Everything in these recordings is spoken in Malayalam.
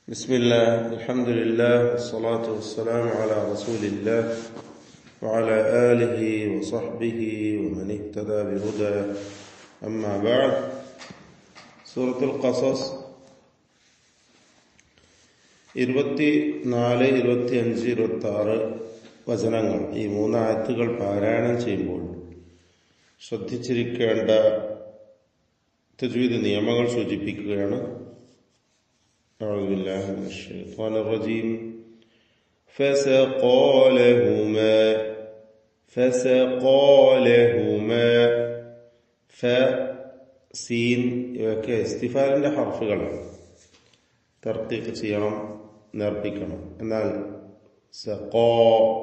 بسم الله الحمد لله والصلاة والسلام على رسول الله وعلى آله وصحبه ومن اهتدى بهدى أما بعد سورة القصص 24, 25, 26 വചനങ്ങൾ ഈ മൂന്ന് ആയത്തുകൾ പാരായണം ചെയ്യുമ്പോൾ ശ്രദ്ധിച്ചിരിക്കേണ്ട തജ്വീദ് നിയമങ്ങൾ സൂചിപ്പിക്കുകയാണ്. أعوذ بالله من الشيطان الرجيم فسقى لهما സീൻ ഇവയൊക്കെ ഇസ്തിഫാലിന്റെ ഹർഫുകളാണ്. തർക്കീഖ് ചെയ്യണം, നേർപ്പിക്കണം. എന്നാൽ സഖാ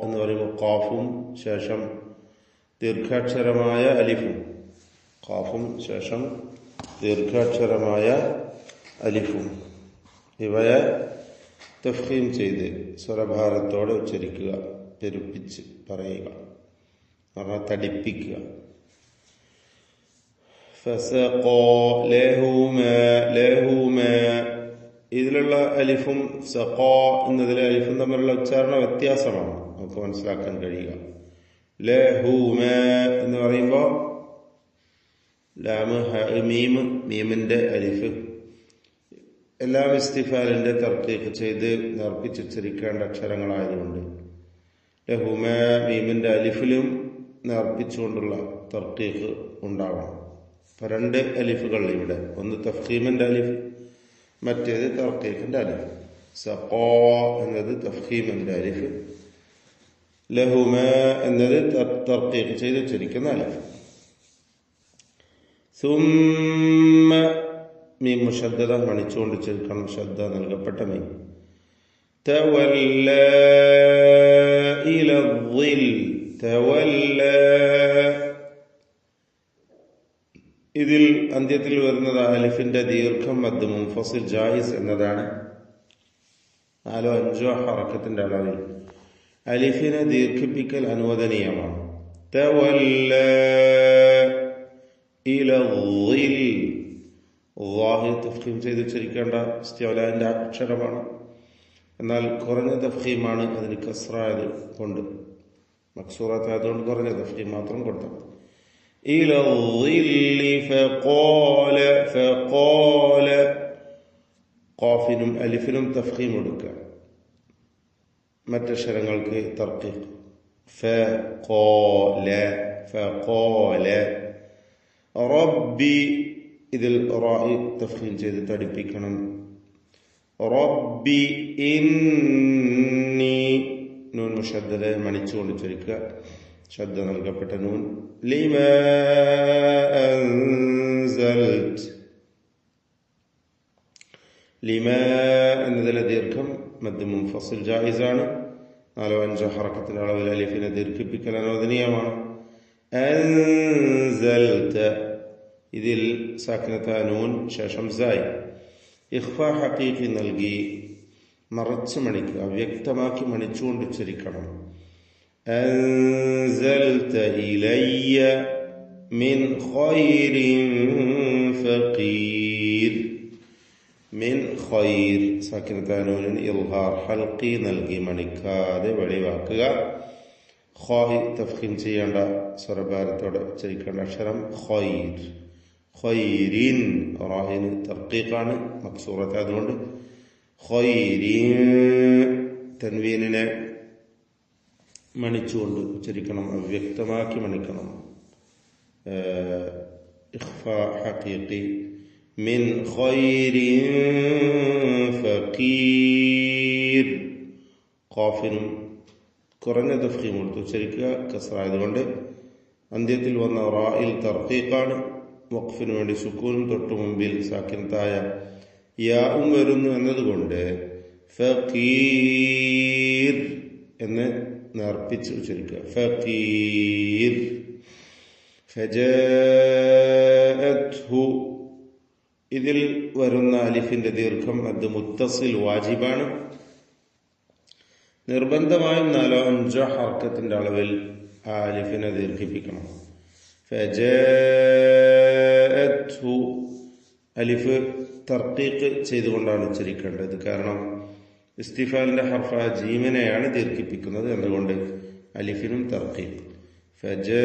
എന്ന് പറയുമ്പോൾ ഖാഫും ശേഷം ദീർഘാക്ഷരമായ അലിഫും, ഖാഫും ശേഷം ദീർഘാക്ഷരമായ അലിഫും ഇവയെ തഫ്ഖീം ചെയ്ത് സ്വരഭാരത്തോടെ ഉച്ചരിക്കുക, പെരുപ്പിച്ച് പറയുക, പറഞ്ഞാൽ തടിപ്പിക്കുക. ഫസഖാ ലഹുമാ ഇതിലുള്ള അലിഫും സഖാ എന്നതിലെ അലിഫും തമ്മിലുള്ള ഉച്ചാരണ വ്യത്യാസമാണ് നമുക്ക് മനസ്സിലാക്കാൻ കഴിയുക. ലഹുമാ എന്ന് പറയുമ്പോൾ ലാമ് മീമിന്റെ അലിഫ് എല്ലാം ഇസ്തിഫാലിന്റെ തർക്കീഖ് ചെയ്ത് നേർപ്പിച്ചുച്ചരിക്കേണ്ട അക്ഷരങ്ങളായതുകൊണ്ട് ലഹുമ മീമിന്റെ അലിഫിലും നേർപ്പിച്ചുകൊണ്ടുള്ള തർക്കീഖ് ഉണ്ടാവണം. അപ്പൊ രണ്ട് അലിഫുകൾ ഇവിടെ, ഒന്ന് തഫ്ഖീമിന്റെ അലിഫ്, മറ്റേത് തർക്കീഖിന്റെ അലിഫ്. സഖാ എന്നത് തഫ്ഖീമിന്റെ അലിഫ്, ലഹുമ എന്നത് തർക്കീഖ് ചെയ്ത് ഉച്ചരിക്കുന്ന അലിഫ്. സുമ്മ മീം മുശദ്ദദ മണിച്ചുകൊണ്ട് ചേർക്കണം, ശ്രദ്ധ നൽകപ്പെട്ട മീം. തവല്ല ഇല ളിൽ, തവല്ല ഇതിൽ അന്ത്യത്തിൽ വരുന്നത് അലിഫിന്റെ ദീർഘം മദ് മുൻഫസിൽ ജായിസ് എന്നതാണ്. 4 or 5 ഹറക്കത്തിന്റെ അളവിൽ അലിഫിനെ ദീർഘിപ്പിക്കൽ അനുവദനീയമാണ്. തവല്ല ഇല ളിൽ തഫ്ഖീം ചെയ്ത് ഉച്ചരിക്കേണ്ട ഇസ്തിഅലാന്റെ അക്ഷരമാണ്. എന്നാൽ കുറഞ്ഞ തഫ്ഖീമാണ്, അതിന് കസ്റായത് കൊണ്ട്, മക്സൂറാത്തായതുകൊണ്ട് കുറഞ്ഞ തഫ്ഖീം മാത്രം കൊടുത്താൽ. ഖാഫിനും അലിഫിനും തഫ്ഖീം കൊടുക്കുക, മറ്റക്ഷരങ്ങൾക്ക് തർക്കീഖ്. ഫഖാല റബ്ബി ഇതിൽ റാഇ തഫ്ഖീം ചെയ്ത് തടിപ്പിക്കണം. റബ്ബി ഇന്നി നൂൻ മുശദ്ദദ മണിച്ചുകൊണ്ട് ഉച്ചരിക്കുക, ശ്രദ്ധ നൽകപ്പെട്ട നൂൻ. ലിമാ അൻസൽത്, ലിമാ എന്നതിലെ ദീർഘം മദ് മുൻഫസിൽ ജായിസാണ്. 4 or 5 ഹറക്കത്തിന്റെ അളവിൽ അലിഫിനെ ദീർഘിപ്പിക്കൽ അനുവദനീയമാണ്. അൻസൽത ഇതിൽ സാക്കിനത്ത നൂൻ ശേഷം സായ് ഇഖ്ഫാ ഹഖീഖി നൽകി മറച്ച് മണിക്കുക, വ്യക്തമാക്കി മണിച്ചുകൊണ്ട് ഉച്ചരിക്കണം. അൻസൽത ഇലയ്യ മിൻ ഖൈരിൻ ഫഖീർ, മിൻ ഖൈർ സാക്കിനത്ത നൂനിന് ഇൽഹാർ ഹൽഖി നൽകി മണിക്കാതെ വെളിവാക്കുക. ഖായ് തഫ്ഖീം ചെയ്യേണ്ട സ്വരഭാരത്തോടെ ഉച്ചരിക്കേണ്ട അക്ഷരം ഖൈർ. ഖൈരിൻ റായിന് തർക്കീഖാണ്, മക്സൂറത്ത് അതുകൊണ്ട് ഖൈരിൻ തൻവീനിനെ മണിച്ചുകൊണ്ട് ഉച്ചരിക്കണം, വ്യക്തമാക്കി മണിക്കണം. ഇഖ്ഫാ ഹഖീഖി മിൻ ഖൈരിൻ ഫഖീർ. ഖാഫിനും കുറഞ്ഞ തഫ്ഖീം കൊടുത്ത് ഉച്ചരിക്കുക, കസ്റായതുകൊണ്ട്. അന്ത്യത്തിൽ വന്ന റായിൽ തർക്കീഖാണ്, വഖഫിന് വേണ്ടി സുക്കൂനും തൊട്ടു മുമ്പിൽ സാക്കിനത്തായ യാഉം വരുന്നു എന്നതുകൊണ്ട് ഫഖീർ എന്ന് നേർപ്പിച്ച് ഉച്ചരിക്കുക. ഫഖീർ. ഫജാഅത്ഹു ഇതിൽ വരുന്ന അലിഫിന്റെ ദീർഘം അത് മുത്തസിൽ വാജിബാണ്. നിർബന്ധമായും 4 or 5 ഹർക്കത്തിന്റെ അളവിൽ ആ അലിഫിനെ ദീർഘിപ്പിക്കണം. ഫജാഅത്ഹു അലിഫ് തർക്കീഖ് ചെയ്തുകൊണ്ടാണ് ഉച്ചരിക്കേണ്ടത്. കാരണം ഇസ്തിഫാലിന്റെ ഹർഫായ ജീമിനെയാണ് ദീർഘിപ്പിക്കുന്നത്. എന്തുകൊണ്ട്? അലിഫിനും തർക്കീഖ്. ഫജഅത്ഹു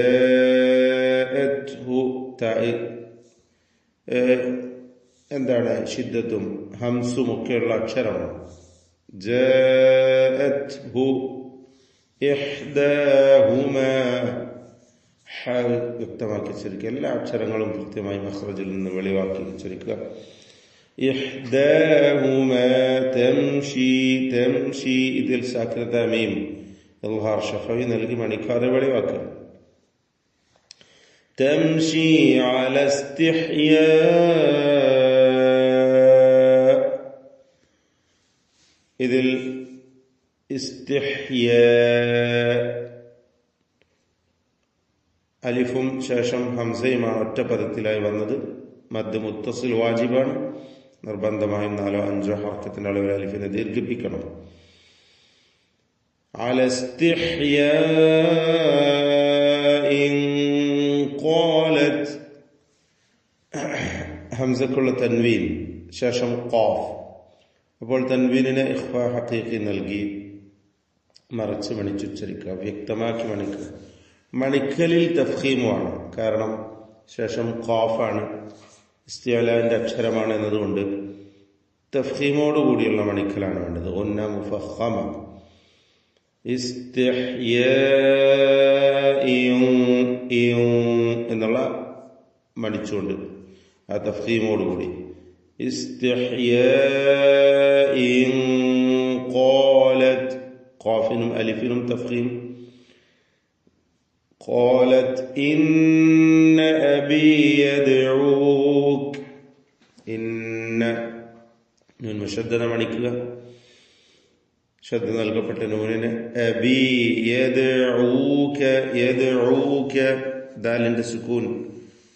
എന്താണ്? ഷിദ്ദത്തും ഹംസും ഒക്കെയുള്ള അക്ഷരമാണ്. ജഅത്ഹു ഇഹ്ദാഹുമാ വ്യക്തമാക്കി ഉച്ചരിക്കുക. എല്ലാ അക്ഷരങ്ങളും കൃത്യമായി മഖ്റജിൽ നിന്ന് വെളിവാക്കി ഉച്ചരിക്കുക. ഇഹ്ദാഹുമാ തംശി തംശി ഇതിൽ സാക്കിനത മീം ഇൽഹാർ ഷഫവി നൽകി മണിക്കാതെ വെളിവാക്കുക. തംശി അല ഇസ്തിഹ്യാ ഇതിൽ ഇസ്തിഹ്യാ അലിഫും ശേഷം ഹംസയുമാണ് ഒറ്റ പദത്തിലായി വന്നത്. മദ് മുത്തസിൽ വാജിബാണ്. നിർബന്ധമായും 4-5 ഹർക്കത്തിന്റെ അളവിൽ അലിഫിനെ ദീർഘിപ്പിക്കണം. അല ഇസ്തിഹ്യാഇൻ ഖാലത് ഹംസക്കുള്ള തൻവീൻ ശേഷം ഖാഫ്. അപ്പോൾ തൻവീനിനെ ഇഖ്ഫാ ഹഖീഖി നൽകി മറച്ച് മണിച്ചുച്ചരിക്കുക, വ്യക്തമാക്കി മണിക്കുക. മണിക്കലിൽ തഫ്ഖീമുമാണ്. കാരണം ശേഷം ഖാഫാണ്, ഇസ്തിഅലാന്റെ അക്ഷരമാണ് എന്നതുകൊണ്ട് തഫ്ഖീമോടുകൂടിയുള്ള മണിക്കലാണ് വേണ്ടത്. ഉന്ന മുഫഖമ എന്നുള്ള മണിച്ചുകൊണ്ട് ആ തഫ്ഖീമോടുകൂടി ഖാലത് ഖാഫിനും അലിഫിനും തഫ്ഖീം. قالت إن أبي يدعوك إن നൂൻ മുശദ്ദദ മണിക്കുക. ശ്രദ്ധ നൽകപ്പെട്ട നൂനിന് അബി യദ്ഊക യദ്ഊക ദാലിന്റെ സുകൂൻ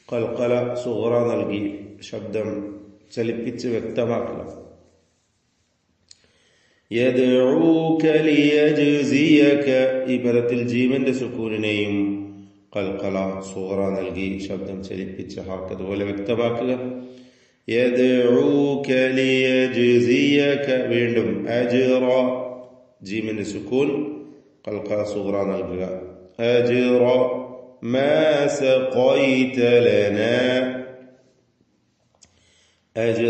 ഖൽഖല സുഗ്റ നൽകി ശബ്ദം ചലിപ്പിച്ച് വ്യക്തമാക്കുക. യദ്ഊക ലിയജ്സിയക ഈ പദത്തിൽ ജീവന്റെ സുക്കൂനിനെയും ഖൽഖല സുഗ്റ നൽകി ശബ്ദം ചലിപ്പിച്ച് ഹർക്കത്ത് പോലെ വ്യക്തമാക്കുക. യദ്ഊക ലിയജ്സിയക വീണ്ടും അജ്റ ജീമിന്റെ സുക്കൂൻ ഖൽഖല സുഗ്റ നൽകുക. അജ്റ മാ സഖൈത ലനാ അജ്റ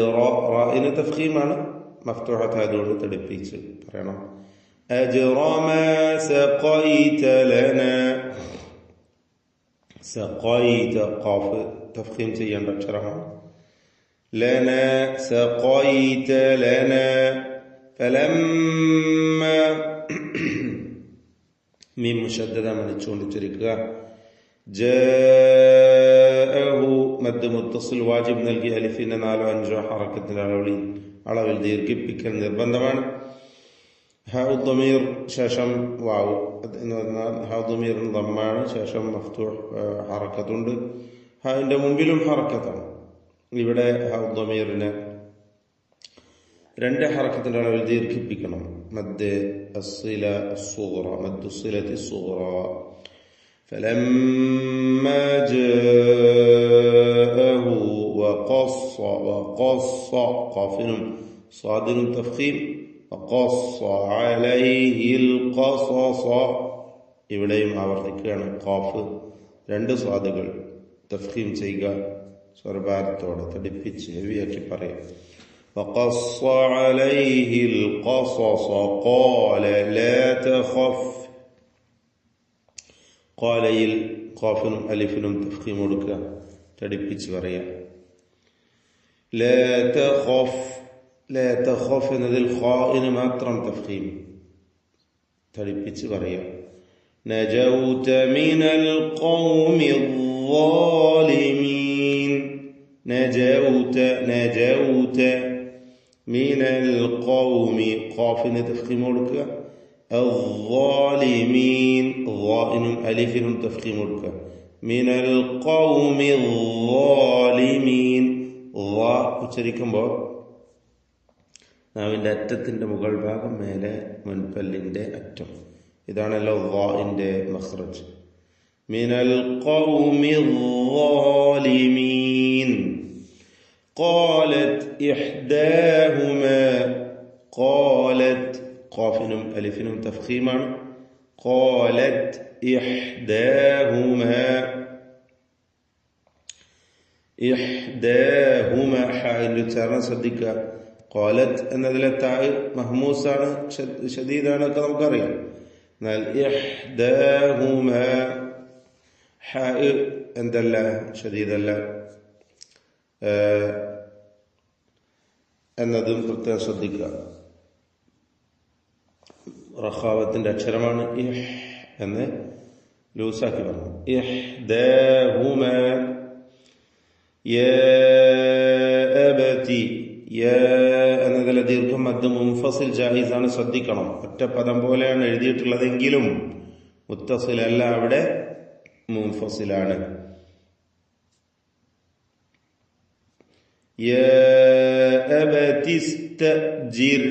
റാഇന് തഫ്ഖീമാണ്, മഫ്തൂഹത്തായതുകൊണ്ട് തടിപ്പിച്ച് പറയണം. അജ്റ മാ സഖൈത ലനാ സഖൈത ഖാഫ് തഫ്ഖീം ചെയ്യേണ്ട അക്ഷരമാണ്. ലനാ സഖൈത ലനാ ഫലമ്മ മീം മുശദ്ദദ മണിച്ചുകൊണ്ട് ഉച്ചരിക്കുക. ജാഅഹു മദ് മുത്തസിൽ വാജിബ് നൽകി അലിഫിന്റെ 4-5 ഹറക്കത്തിന്റെ അളവിൽ ദീർഘിപ്പിക്കൽ നിർബന്ധമാണ്. ഹാഉ ദമീർ ശേഷം വാവ് എന്ന് പറഞ്ഞാൽ ഹാഉ ദമീറിന് ദമ്മാണ്, ശേഷം മഫ്തൂഹ് ഹറക്കത്തുണ്ട്. ഹാഇന്റെ മുമ്പിലും ഹറക്കത്താണ്. ഇവിടെ ഹാഉ ദമീറിനെ 2 ഹറക്കത്തിന്റെ അളവിൽ ദീർഘിപ്പിക്കണം. മദ് അസ്സില അസ്സുഗ്റ മദ് അസ്സിലത്തി സുഗ്റ فلما جاءه وقص قاف صاد تفخيم وقص عليه القصص ഇവിടെയും ആവർത്തിക്കുകയാണ്. ഖാഫ് 2 സ്വാദുകൾ തഫ്ഖീം ചെയ്യുക, സ്വരഭാരത്തോടെ തടിപ്പിച്ച് ഹെവിയാക്കി പറയാം. وقص عليه القصص قال لا تخف ഖാലയിൽ ഖാഫിനും അലിഫിനും തഫ്ഖീം കൊടുക്കുക, തടിപ്പിച്ച് പറയാം. ലാ തഖഫ് എന്നതിൽ ഖാഇന് മാത്രം തഫ്ഖീം തടിപ്പിച്ച് പറയാം. നജൗത മിനൽ ഖൗമിൽ ളാലിമീൻ നജൗത മിനൽ ഖൗമി ഖാഫിന് തഫ്ഖീം കൊടുക്കുക. الظالمين ظائനും അലിഫിനും തഫ്ഖീം കൊടുക്കുക. മിനൽ ഖൗമി الظالمين ഉച്ചരിക്കുമ്പോൾ നാവിന്റെ അറ്റത്തിന്റെ മുകൾ ഭാഗം മേലെ മുൻപല്ലിന്റെ അറ്റം, ഇതാണല്ലോ ളാഇന്റെ മഖ്റജ്. മിനൽ ഖൗമി الظالمين قالت إحداهما قالت قافنم ألفنم تفخيما قالت إحداهما حائل ഉച്ചാരണം ശ്രദ്ധിക്കുക. قالت എന്നതിലെ താഴ് മഹ്മൂസാണ്, ഷദീദാണൊക്കെ നമുക്കറിയാം. എന്നാൽ إحداهما ഹായ് എന്തല്ല, ഷദീദല്ല എന്നതും പ്രത്യേകം ശ്രദ്ധിക്കുക. റഖാവത്തിന്റെ അക്ഷരമാണ് ഇഹ് എന്ന് ലൂസാക്കി പറഞ്ഞു. ഇഹ്ദാഹുമാ യാ അബതി, യാ എന്നതിലെ ദീർഘം മദ് മുൻഫസിൽ ജായിസാണ്, ശ്രദ്ധിക്കണം. ഒറ്റ പദം പോലെയാണ് എഴുതിയിട്ടുള്ളതെങ്കിലും മുത്തസിലല്ല, അവിടെ മുൻഫസിലാണ്. യാ അബതി ഇസ്തജിർ,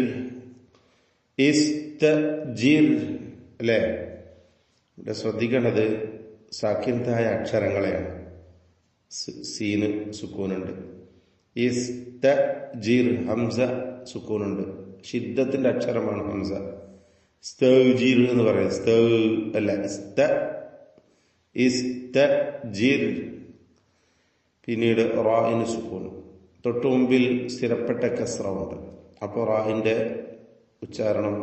ഇസ്തജിർ അല്ലേ? ഇവിടെ ശ്രദ്ധിക്കേണ്ടത് സാക്കിനത്തായ അക്ഷരങ്ങളെയാണ്. സീന് സുക്കൂനുണ്ട്, ഇസ്തജിർ ഹംസ സുക്കൂനുണ്ട്, ഷിദ്ദത്തിന്റെ അക്ഷരമാണ് ഹംസ. സ്തജിർ എന്ന് പറയുന്നത് സ്ത അല്ല, ഇസ്തജിർ. പിന്നീട് റാഇന് സുക്കൂൻ, തൊട്ടു മുമ്പിൽ സ്ഥിരപ്പെട്ട കസ്റമുണ്ട്. അപ്പോൾ റാഹിന്റെ ഉച്ചാരണം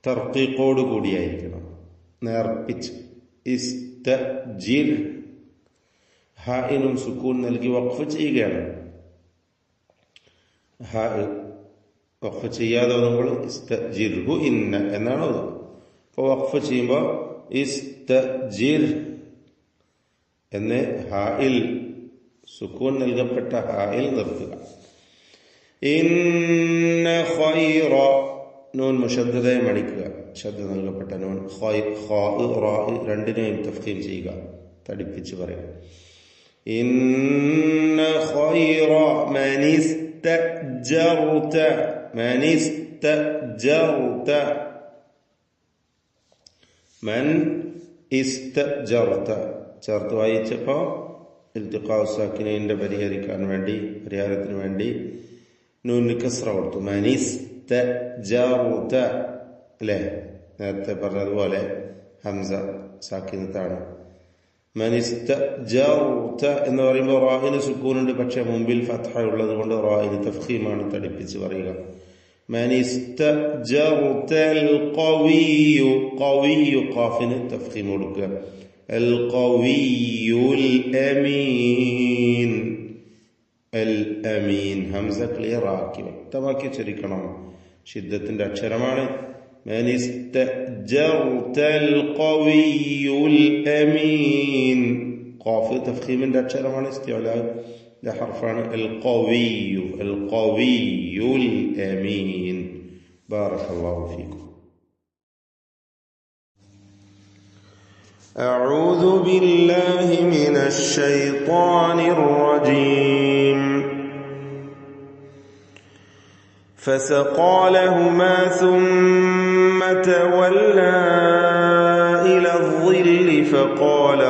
തർക്കീഖോട് കൂടിയായിരിക്കണം, നേർപ്പിച്ച്. ഇസ്തജിർ ഹാഇനും സുക്കൂൻ നൽകി വഖഫ് ചെയ്യുകയാണ്. ഹാ വഖഫ് ചെയ്യാതെ നമ്മൾ ഇസ്തജിർഹു ഇന്ന എന്നാണ് അത്. അപ്പോൾ വഖഫ് ചെയ്യുമ്പോൾ ഇസ്തജിർ എന്ന് ഹായിൽ സുക്കൂൻ നൽകപ്പെട്ട ഹായിൽ നിർത്തുക. ഇന്ന ഖൈറ നൂൻ മുശദ്ദദയെ മണിക്കുക, ശബ്ദ നൽകപ്പെട്ട നൂൻ. രണ്ടിനെയും തഫ്ഖീം ചെയ്യുക, തടിപ്പിച്ച് പറയുക. ഇന്ന ഖൈറ മനിസ്തജർത, മനിസ്തജർത, മൻ ഇസ്തജർത ചേർത്ത് വായിച്ചപ്പോ ഇൽത്തിഖാഉ സാക്കിനൈന്റെ പരിഹാരത്തിന് വേണ്ടി നൂന് കസ്റ കൊടുത്തു. മനിസ്തജർത അല്ലേ? നേരത്തെ പറഞ്ഞതുപോലെ ഹംസ സാക്കിനത്താണ്. മനിസ്തജർത എന്ന് പറയുമ്പോൾ റാഹിന് സുക്കൂനുണ്ട്, പക്ഷെ മുമ്പിൽ ഫത്ഹ ഉള്ളത് കൊണ്ട് റാഹിന് തഫ്ഖീമാണ്, തടിപ്പിച്ച് പറയുക. മനിസ്തജർതൽ ഖവിയ്യു, ഖവിയ്യു ഖാഫിന് തഫ്ഖീം കൊടുക്കുക. അൽ ഖവിയ്യുൽ അമീൻ, അൽ അമീൻ ഹംസ ക്ലിയർ ആക്കി വ്യക്തമാക്കി ഉച്ചരിക്കണം. ഷിദ്ദത്തിന്റെ അക്ഷരമാണ്. മനിസ്തജർതൽ ഖവിയ്യുൽ അമീൻ, ഖാഫ് തഫ്ഖീമിന്റെ അക്ഷരമാണ്, ഇസ്തിഅലാന്റെ ഹർഫാണ്. അൽ ഖവിയ്യു, അൽ ഖവിയ്യുൽ അമീൻ. ബാറകല്ലാഹു ഫീക്കും. أعوذ بالله من الشيطان الرجيم. فسقى لهما ثم تولى إلى الظل فقال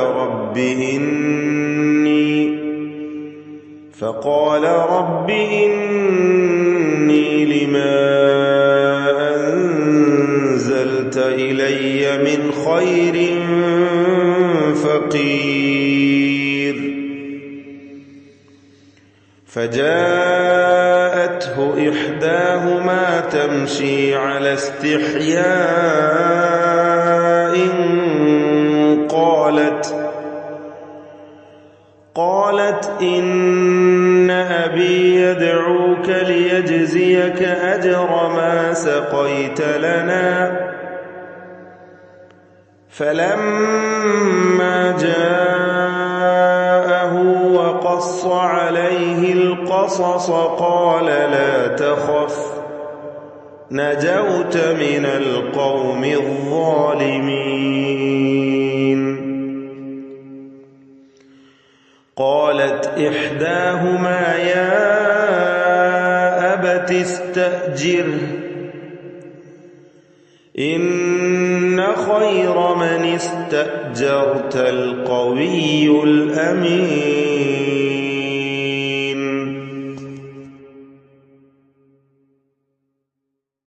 رب إني لما أنزلت إلي من خير فقير. فجاءته إحداهما تمشي على استحياء قالت إن أبي يدعوك ليجزيك أجر ما سقيت لنا. فلما جاءه وقص عليه القصص قال لا تخف نجوت من القوم الظالمين. قالت إحداهما يا أبت استأجره إن خير من استأجرت القوي الأمين.